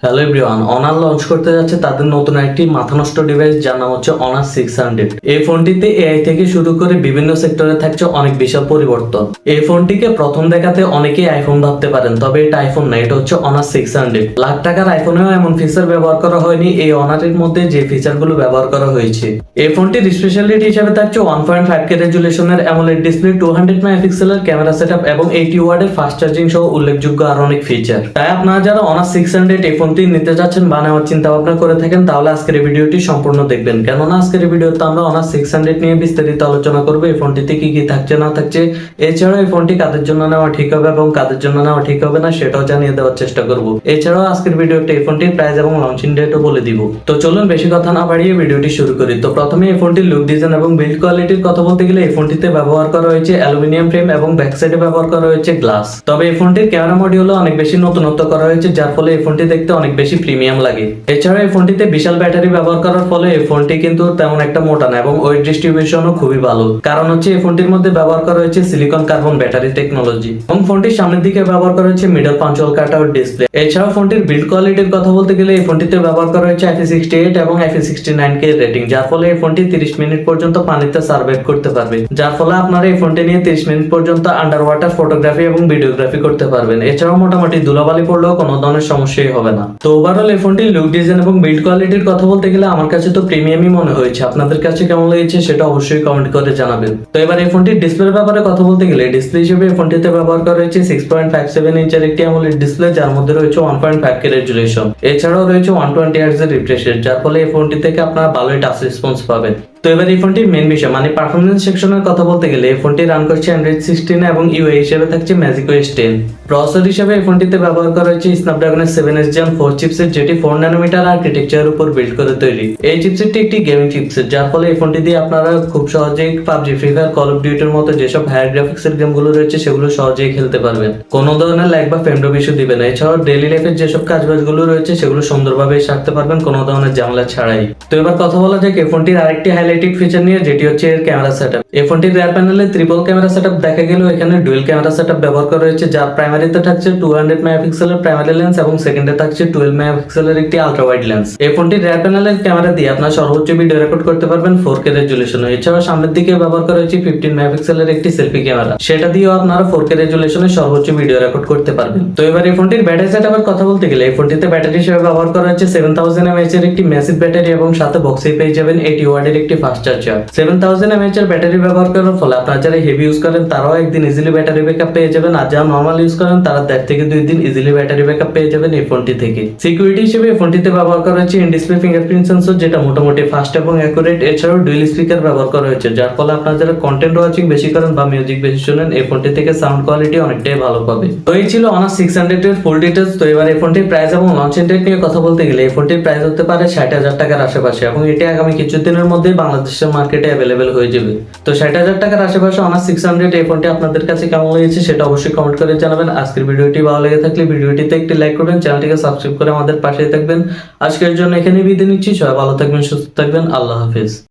Hello everyone, honour launch করতে যাচ্ছে তাদের নতুন একটি মাথা নষ্ট ডিভাইস যার নাম হচ্ছে অনার 600। এই ফোনটিতে এআই থেকে শুরু করে বিভিন্ন সেক্টরে থাকছে অনেক বিশাল পরিবর্তন। এই ফোনটিকে প্রথম দেখাতে অনেকেই আইফোন ভাবতে পারেন, তবে এটা আইফোন না, এটা হচ্ছে অনার 600। লাখ টাকার আইফোনেও এমন ফিচার ব্যবহার করা হয়নি এই অনারের মধ্যে যে ফিচারগুলো ব্যবহার করা হয়েছে। এই ফোনটির স্পেশালিটি হিসেবে থাকছে 1.5K রেজুলেশনের অ্যামোলেড ডিসপ্লে, 200 মেগাপিক্সেলের ক্যামেরা সেটআপ এবং 80 ওয়াটের ফাস্ট চার্জিং সহ উল্লেখযোগ্য আরো অনেক ফিচার। তাই আপনারা যারা অনার 600 এই ফোনটি নিতে যাচ্ছেন বা নেওয়ার চিন্তা ভাবনা করে থাকেন তাহলে আজকের এই ভিডিওটি সম্পূর্ণ দেখবেন, কেননা আজকের এই ভিডিওতে আমরা অনার 600 নিয়ে বিস্তারিত আলোচনা করবো। এই ফোনটিতে কি কি থাকছে না থাকছে, এছাড়াও এই ফোনটি কাদের জন্য নেওয়া ঠিক হবে এবং কাদের জন্য নেওয়া ঠিক হবে না সেটাও জানিয়ে দেওয়ার চেষ্টা করব। এছাড়াও আজকের ভিডিওতে এই ফোনটির প্রাইস এবং লঞ্চিং ডেটও বলে দিব। তো চলুন বেশি কথা না বাড়িয়ে ভিডিওটি শুরু করি। তো প্রথমে এই ফোনটির লুক, ডিজাইন এবং বিল্ড কোয়ালিটির কথা বলতে গেলে এই ফোনটিতে ব্যবহার করা হয়েছে অ্যালুমিনিয়াম ফ্রেম এবং ব্যাক সাইডে ব্যবহার করা হয়েছে গ্লাস। তবে এই ফোনটির ক্যামেরা মডিউলও অনেক বেশি নতুনত্ব করা হয়েছে, যার ফলে এই ফোনটি দেখতে অনেক বেশি প্রিমিয়াম লাগে। এছাড়া এই ফোনটিতে বিশাল ব্যাটারি ব্যবহার করার ফলে এই ফোনটি কিন্তু তেমন একটা মোটা না এবং ওয়েট ডিস্ট্রিবিউশনও খুবই ভালো, কারণ হচ্ছে এই ফোনটির মধ্যে ব্যবহার করা হয়েছে সিলিকন কার্বন ব্যাটারি টেকনোলজি এবং ফোনটির সামনের দিকে ব্যবহার করা হয়েছে মিডল পাঞ্চুয়াল কাটআউট ডিসপ্লে। এছাড়াও ফোনটির বিল্ড কোয়ালিটির কথা বলতে গেলে এই ফোনটিতে ব্যবহার করা হয়েছে IP68 এবং IP69K রেটিং, যার ফলে এই ফোনটি 30 মিনিট পর্যন্ত পানিতে সার্ভাইভ করতে পারবে, যার ফলে আপনারা এই ফোনটি নিয়ে 30 মিনিট পর্যন্ত আন্ডার ওয়াটার ফটোগ্রাফি এবং ভিডিওগ্রাফি করতে পারবেন। এছাড়াও মোটামুটি ধুলাবালি পড়লেও কোনো ধরনের সমস্যাই হবে না। তো ওভারঅল এই ফোনটির লুক, ডিজাইন এবং বিল্ড কোয়ালিটির কথা বলতে গেলে আমার কাছে তো প্রিমিয়ামই মনে হয়েছে। আপনাদের কাছে কেমন লেগেছে সেটা অবশ্যই কমেন্ট করে জানাবেন। তো এবার এই ফোনটির ডিসপ্লের ব্যাপারে কথা বলতে গেলে ডিসপ্লে হিসেবে এই ফোনটিতে ব্যবহার করা হয়েছে 6.57 ইঞ্চের একটি অ্যামোলেড ডিসপ্লে, যার মধ্যে রয়েছে 1.5K রেজুলেশন। এছাড়াও রয়েছে 120 Hz এর রিফ্রেশ রেট, যার ফলে এই ফোনটি থেকে আপনারা ভালোই টাচ রেসপন্স পাবেন। তো এবার এই ফোনটির মেইন বিষয় মানে পারফরমেন্স সেকশনের কথা বলতে গেলে এই ফোনটি রান করছে Android 16 এবং ইউআই হিসেবে থাকছে Magic OS 10। প্রসেসর হিসেবে এই ফোনটিতে ব্যবহার করা হয়েছে স্ন্যাপড্রাগনের 7S Gen 4 চিপসেট, যেটি 4 ন্যানোমিটার আর্কিটেকচারের উপর বিল্ড করে তৈরি। এই চিপসেটটি একটি গেমিং চিপসেট, যার ফলে এই ফোনটি দিয়ে আপনারা খুব সহজেই PUBG, free fire, call of ডিউটির মতো যেসব হায়ার গ্রাফিক্সের গেমগুলো রয়েছে সেগুলো সহজেই খেলতে পারবেন। কোনো ধরনের ল্যাগ বা ফ্রেম ড্রপ ইস্যু দিবে না। এছাড়াও ডেইলি লাইফের যেসব কাজবাজগুলো রয়েছে সেগুলো সুন্দরভাবে সারতে পারবেন কোনো ধরনের ঝামেলা ছাড়াই। তো এবার কথা বলা যাক এই ফোনটির আরেকটি হাইলাইটেড ফিচার নিয়ে, যেটি হচ্ছে এর ক্যামেরা সেটআপ। এই ফোনটির রিয়ার প্যানেলে ট্রিপল ক্যামেরা সেটআপ দেখা গেলেও এখানে ডুয়াল ক্যামেরা সেটআপ ব্যবহার করা হয়েছে, যার প্রাইমারিতে থাকছে 200 মেগাপিক্সেলের প্রাইমারি লেন্স এবং সেকেন্ডে থাকছে 12 মেগাপিক্সেলের একটি আলট্রা ওয়াইড লেন্স। এই ফোনটির রিয়ার প্যানেলের ক্যামেরা দিয়ে আপনারা সর্বোচ্চ ভিডিও রেকর্ড করতে পারবেন 4K রেজুলেশনে। এছাড়াও সামনের দিকে ব্যবহার করা হয়েছে 15 মেগাপিক্সেলের একটি সেলফি ক্যামেরা, সেটা দিয়েও আপনারা 4K রেজুলেশনে সর্বোচ্চ ভিডিও রেকর্ড করতে পারবেন। তো এবার এই ফোনটির ব্যাটারি সেটআপের কথা বলতে গেলে এই ফোনটিতে ব্যাটারি হিসেবে ব্যবহার করা হয়েছে 7000 mAh এর একটি ম্যাসিভ ব্যাটারি এবং সাথে বক্সেই পেয়ে যাবেন 80 ওয়াটের একটি ফাস্ট চার্জার। 7000 mAh এর ব্যাটারি ব্যবহার করার ফলে আপনারা যারা হেভি ইউজ করেন তারাও একদিন ইজিলি ব্যাটারি ব্যাকআপ পেয়ে যাবেন, আর যারা নরমাল ইউজ করেন তারা 1.5 থেকে 2 দিন ইজিলি ব্যাটারি ব্যাকআপ পেয়ে যাবেন এই ফোনটি থেকে। সিকিউরিটি হিসেবে এই ফোনটিতে ব্যবহার করা হয়েছে ইন ডিসপ্লে ফিঙ্গারপ্রিন্ট সেন্সর, যেটা মোটামুটি ফাস্ট এবং অ্যাকুরেট। এছাড়াও ডুয়াল স্পিকার ব্যবহার করা হয়েছে, যার ফলে আপনারা যারা কন্টেন্ট ওয়াচিং বেশি করেন বা মিউজিক বেশি শুনেন এই ফোনটি থেকে সাউন্ড কোয়ালিটি অনেকটাই ভালো পাবে। তো এই ছিল অনার 600 এর ফুল ডিটেইলস। তো এবার এই ফোনটির প্রাইস এবং লঞ্চিং ডেট নিয়ে কথা বলতে গেলে এই ফোনটির প্রাইস হতে পারে 60,000 টাকার আশেপাশে এবং এটি আগামী কিছুদিনের মধ্যেই বাংলাদেশের মার্কেটে অ্যাভেলেবেল হয়ে যাবে। তো 60,000 টাকার আশেপাশে অনার 600 এই ফোনটি আপনাদের কাছে কেমন লেগেছে সেটা অবশ্যই কমেন্ট করে জানাবেন। আজকের ভিডিওটি ভালো লেগে থাকলে ভিডিওটিতে একটি লাইক করবেন, চ্যানেলটিকে সাবস্ক্রাইব করে আমাদের পাশে থাকবেন। আজকের জন্য এখানে বিদায় নিচ্ছি। সবাই ভালো থাকবেন, সুস্থ থাকবেন। আল্লাহ হাফেজ।